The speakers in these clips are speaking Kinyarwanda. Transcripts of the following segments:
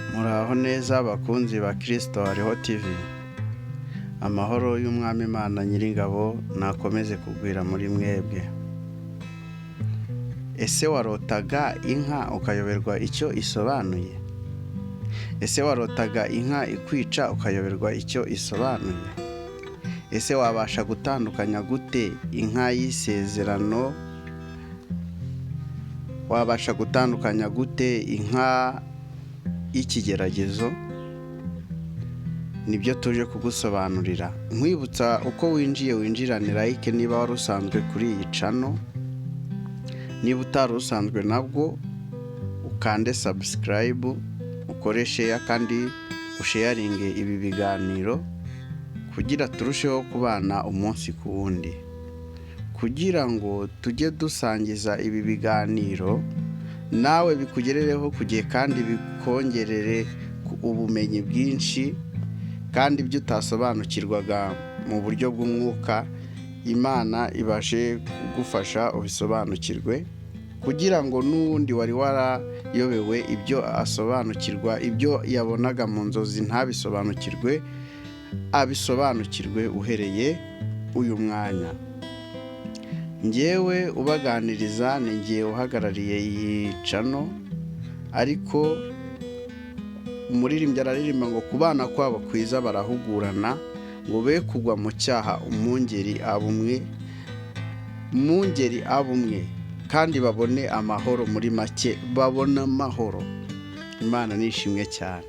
Muraho neza bakunzi ba Kristo hariho TV. Amahoro y'Umwami Imana Nyiringabo nakomeze kugwira muri mwebwe. Ese warotaga inka ukayoberwa icyo isobanuye? Ese warotaga inka ikwica ukayoberwa icyo isobanuye? Ese wabasha gutandukanya gute inka y'isezerano? Wabasha gutandukanya gute inka y'ikigeragezo? Nibyo tuje kugusobanurira. Nkwibutsa uko winjirane like niba wari usanzwe kuri iyi channel. Niba utari usanzwe nabwo ukande subscribe, ukore share kandi usharinge ibi biganiro kugira turusheho kubana umunsi ku wundi. Kugira ngo tujye dusangiza ibi biganiro nawe bikugerereho kugiye kandi bikongerere ubumenyi bwinshi kandi ibyo utasobanukirwaga mu buryo bw'umwuka, Imana ibashe kugufasha ubisobanukirwe kugira ngo n'undi wari warayobewe ibyo asobanukirwa, ibyo yabonaga mu nzozi ntabisobanukirwe, abisobanukirwe uhereye uyu mwanya. Njyewe ubaganiriza ni ngiye uhagarariye iyi channel, ariko umuririmbyi araririmba ngo kubana kwabo kwiza barahugurana ngo be kugwa mu cyaha umungeri abumwe kandi babone amahoro. Muri make babona amahoro. Imana nishimwe cyane.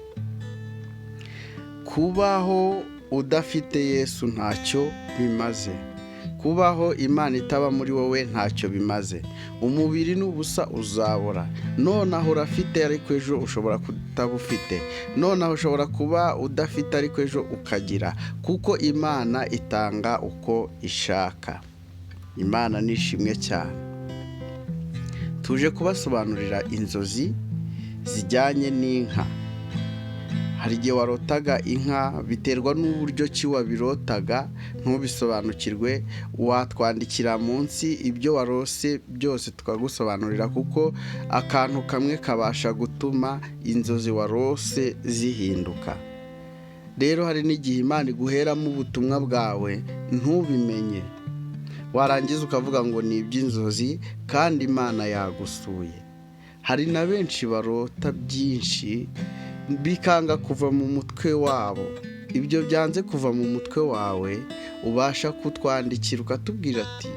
Kubaho udafite Yesu ntacyo bimaze. Kubaho Imana itaba muri wowe ntacyo bimaze. Umubiri n'ubusa uzabora. Nonaho urafite ariko ejo ushobora kutabufite. Nonaho ushobora kuba udafite ariko ejo ukagira, kuko Imana itanga uko ishaka. Imana nishimwe cyane. Tuje kubasobanurira inzozi zijyanye n'inka. Hari igihe warotaga inka, biterwa n'uburyo ki wabirotaga ntubisobanukirwe, watwandikira munsi ibyo warose byose tukagusobanurira, kuko akantu kamwe kabasha gutuma inzozi warose zihinduka. Rero hari n'igihe Imana iguheramo ubutumwa bwawe ntubimenye, warangiza ukavuga ngo ni iby'inzozi kandi Imana yagusuye. Hari na benshi barota byinshi bikanga kuva mu mutwe wabo. Ibyo byanze kuva mu mutwe wawe ubasha kutwandikira ukatubwira ati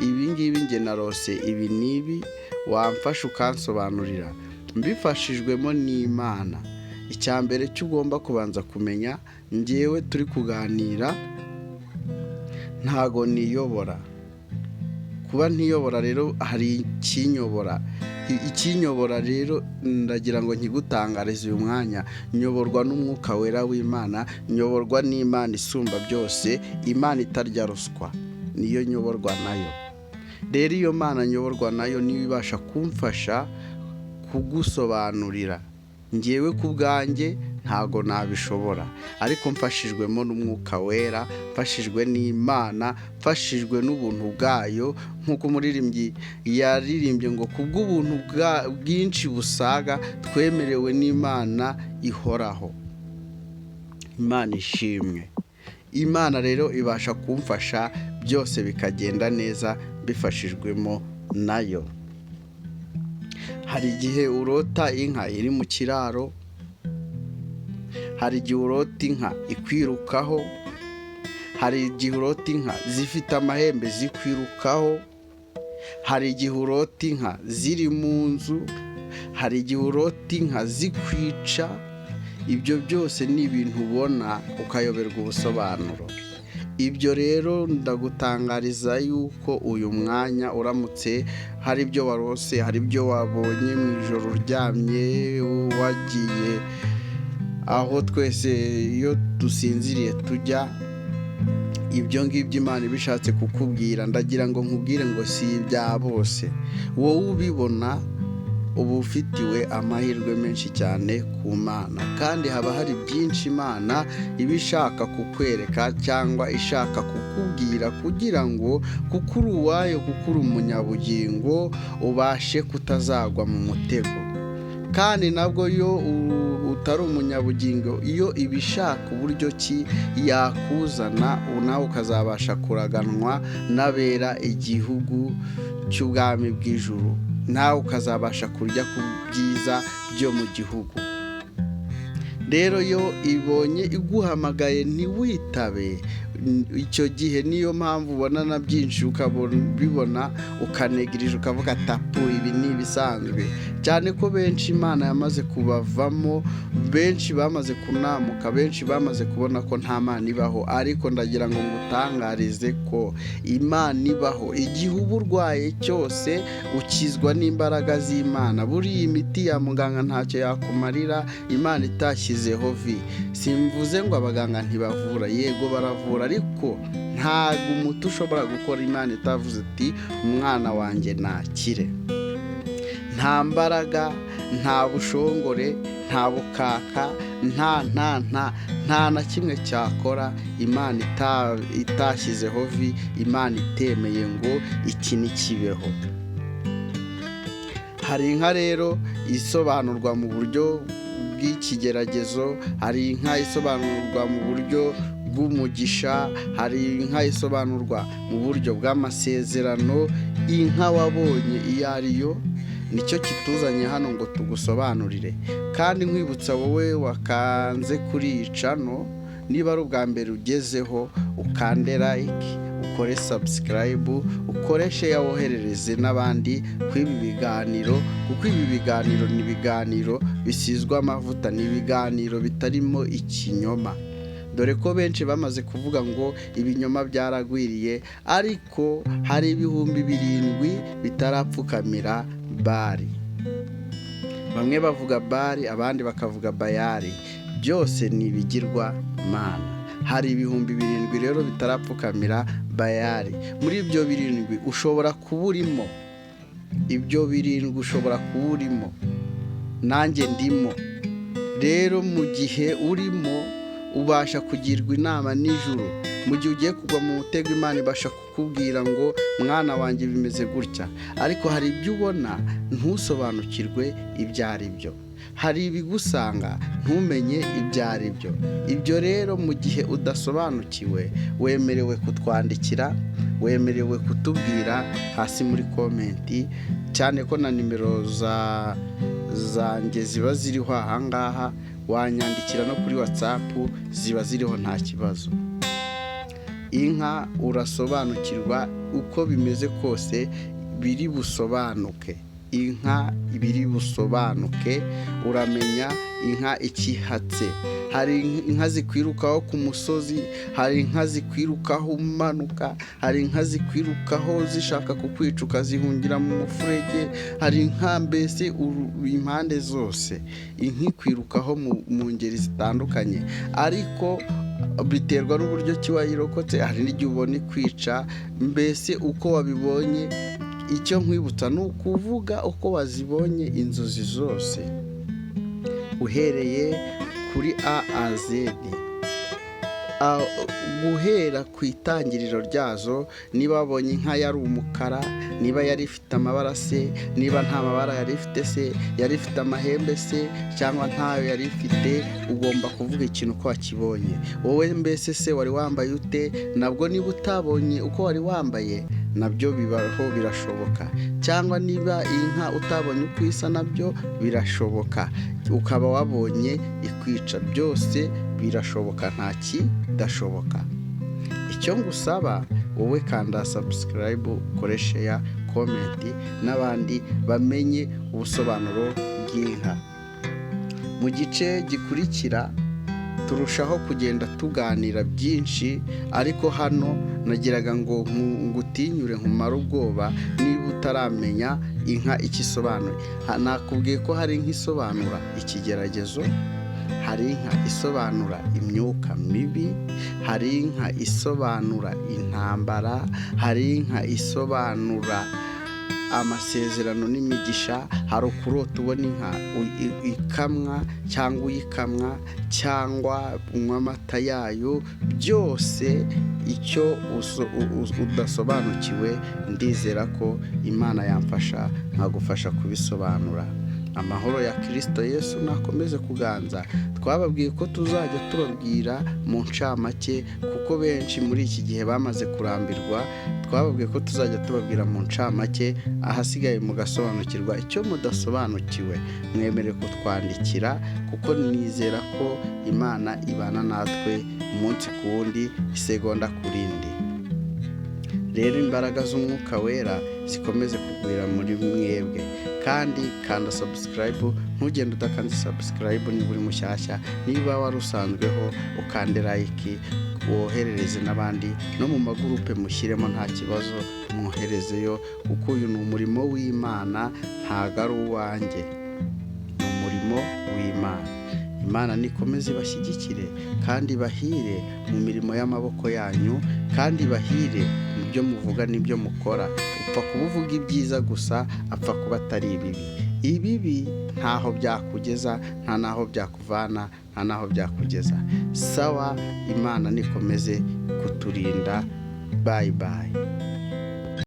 ibi ngibi nge narose ibi nibi, wamfasha ukansobanurira. Mbifashijwemo n'Imana. Icyambere cyo ugomba kubanza kumenya, njyewe turi kuganira ntago niyobora. Kuba ntiyobora rero hari ikinyobora rero ndagira ngo nkigutangarize uyu mwanya. Nyoborwa n'umwuka wera w'Imana, nyoborwa n'Imana isumba byose, Imana itarya ruswa, niyo nyoborwa nayo. Rero iyo Mana nyoborwa nayo niyo ibasha kumfasha kugusobanurira. Njyewe ku bwanjye ntago nabishobora, ariko mfashijwemo n'umwuka wera, mfashijwe n'Imana, mfashijwe n'ubuntu bwayo, nk'uko umuririmbyi yaririmbye ngo kubw'ubuntu bwinshi busaga twemerewe n'Imana ihoraho. Imana ishimwe. Imana rero ibasha kumfasha byose bikagenda neza bifashijwemo nayo. Hari igihe urota inka iri mu kiraro, hari igihe urota inka ikwirukaho, hari igihe urota inka zifite amahembe zikwirukaho, hari igihe urota inka ziri mu nzu, hari igihe urota inka zikwica. Ibyo byose ni ibintu ubona ukayoberwa ubusobanuro. Ibyo rero ndagutangariza yuko uyu mwanya uramutse hari ibyo warose, hari ibyo wabonye mu ijoro uryamye wagiye aho twese iyo dusinziriye tujya, ibyo ngibyo Imana ibishatse kukubwira, ndagira ngo nkubwire ngo si ibya bose. Wowe ubibona uba ufitiwe amahirwe menshi cyane ku Mana, kandi haba hari byinshi Imana iba ishaka kukwereka cyangwa ishaka kukubwira kugira ngo kuko uri uwayo, kuko uri umunyabugingo ubashe kutazagwa mu mutego. Kandi nabwo iyo utari umunyabugingo, iyo ibishaka uburyo ki yakuzana nawe ukazabasha kuraganwa n'abera igihugu cy'ubwami bw'ijuru, nawe ukazabasha kurya ku byiza byo mu gihugu. Rero yo ibonye iguhamagaye ntiwitabe, icyo gihe niyo mpamvu ubona na byinshi ukabibona ukanegirije ukavuga tapu ibi ni ibisanzwe, cyane ko benshi Imana yamaze kubavamo, benshi bamaze kunamuka, benshi bamaze kubona ko nta Mana ibaho. Ariko ndagira ngo ngutangarize ko Imana ibaho. Igihe uba urwaye cyose ukizwa n'imbaraga z'Imana. Buriya imiti ya muganga ntacyo yakumarira Imana itashyizeho vi. Simvuze ngo abaganga ntibavura, yego baravura, ariko ntabwo umuti ushobora gukora Imana itavuze iti umwana wanjye nakire. Nta mbaraga, nta bushongore, nta bukaka, nta na kimwe cyakora Imana itashyizeho vi, Imana itemeye ngo iki ntikibeho. Hari inka rero isobanurwa mu buryo bw'ikigeragezo, hari inka isobanurwa mu buryo bw'umugisha, hari inka isobanurwa mu buryo bw'amasezerano. Inka wabonye iyo ari yo nicyo kituzanye hano ngo tugusobanurire. Kandi nkwibutsa wowe wakanze kuri iyi channel, niba ari ubwa mbere ugezeho ukande like, ukore subscribe, ukore share, woherereze n'abandi kw'ibi biganiro, kuko ibi biganiro ni ibiganiro bisizwe amavuta, ni ibiganiro bitarimo ikinyoma. Dore ko benshi bamaze kuvuga ngo ibinyoma byaragwiriye, ariko hari 7,000 bitarapfukamira Bali. Bamwe bavuga Bali, abandi bakavuga Bayali, byose ni ibigirwa mana. Hari 7,000 rero bitarapfukamira Bayali. Muri ibyo 7 ushobora kuba urimo, ibyo 7 ushobora kuba urimo, nanjye ndimo. Rero mu gihe urimo ubasha kugirwa inama n'ijuru. Mu gihe ugiye kugwa mu mutego, Imana ibasha kukubwira ngo mwana wanjye bimeze gutya, ariko hari ibyo ubona ntusobanukirwe ibyo ari byo. Hari ibigusanga ntumenye ibyo ari byo. Ibyo rero mu gihe udasobanukiwe, wemerewe kutwandikira, wemerewe kutubwira hasi muri komenti, cyane ko na nimero zanjye ziba ziriho ahangaha, wanyandikira no kuri WhatsApp ziba ziriho nta kibazo. Inka urasobanukirwa uko bimeze kose, biri busobanuke. Inka biri busobanuke, uramenya inka ikihatse. Hari inka zikwirukaho ku musozi, hari inka zikwirukaho umanuka, hari inka zikwirukaho zishaka kukwica ukazihungira mu mufurege, hari inka mbese impande zose. Inka ikwirukaho mu ngeri zitandukanye, ariko biterwa n'uburyo ki wayirokotse. Hari n'igihe ubona ikwica, mbese uko wabibonye. Icyo nkwibutsa ni ukuvuga uko wazibonye inzozi zose, uhereye kuri A a Z, guhera ku itangiriro ryazo. Niba wabonye inka yari umukara, niba yari ifite amabara se, niba nta mabara yari ifite se, yari ifite amahembe se, cyangwa ntayo yari ifite, ugomba kuvuga ikintu uko wakibonye. Wowe mbese se wari wambaye ute? Nabwo niba utabonye uko wari wambaye, nabyo bibaho, birashoboka. Cyangwa niba inka utabonye uko isa, nabyo birashoboka. Ukaba wabonye ikwica, byose birashoboka, nta kidashoboka. Icyo ngusaba wowe, kanda subscribe, ukore share, comment, n'abandi bamenye ubusobanuro bw'inka. Mu gice gikurikira turushaho kugenda tuganira byinshi, ariko hano nagiraga ngo ngutinyure nkumara ubwoba niba utaramenya inka ikisobanura. Nakubwiye ko hari inka isobanura ikigeragezo, hari inka isobanura imyuka mibi, hari inka isobanura intambara, hari inka isobanura amasezerano n'imigisha. Hari ukurota ubona inka ikamwa cyangwa uyikamwa cyangwa unywa amata yayo. Byose icyo udasobanukiwe, ndizera ko Imana yamfasha nkagufasha kubisobanura. amahoro ya Kristo Yesu nakomeze kuganza. Twababwiye ko tuzajya tubabwira mu ncamake kuko benshi muri iki gihe bamaze kurambirwa. Twababwiye ko tuzajya tubabwira mu ncamake, ahasigaye mugasobanukirwa. Icyo mudasobanukiwe mwemere kutwandikira kuko nizera ko Imana ibana natwe umunsi ku wundi, isegonda ku rindi. Rero imbaraga z'Umwuka Wera zikomeze kugwira muri mwebwe, kandi kanda subscribe. Ntugende udakanze subscribe niba uri mushyashya. Niba wari usanzweho ukande like, woherereze n'abandi no mu magurupe mushyiremo, nta kibazo mwoherezeyo, kuko uyu ni umurimo w'Imana, ntago ari uwanjye, ni umurimo w'Imana. Imana nikomeze ibashyigikire kandi bahire mu mirimo y'amaboko yanyu, kandi bahire mu byo muvuga n'ibyo mukora. Upfa kubuvuga ibyiza gusa, apfa kuba atari ibibi. Ibibi ntaho byakugeza, nta naho byakuvana, nta naho byakugeza. Sawa, Imana nikomeze kuturinda. Bye bye.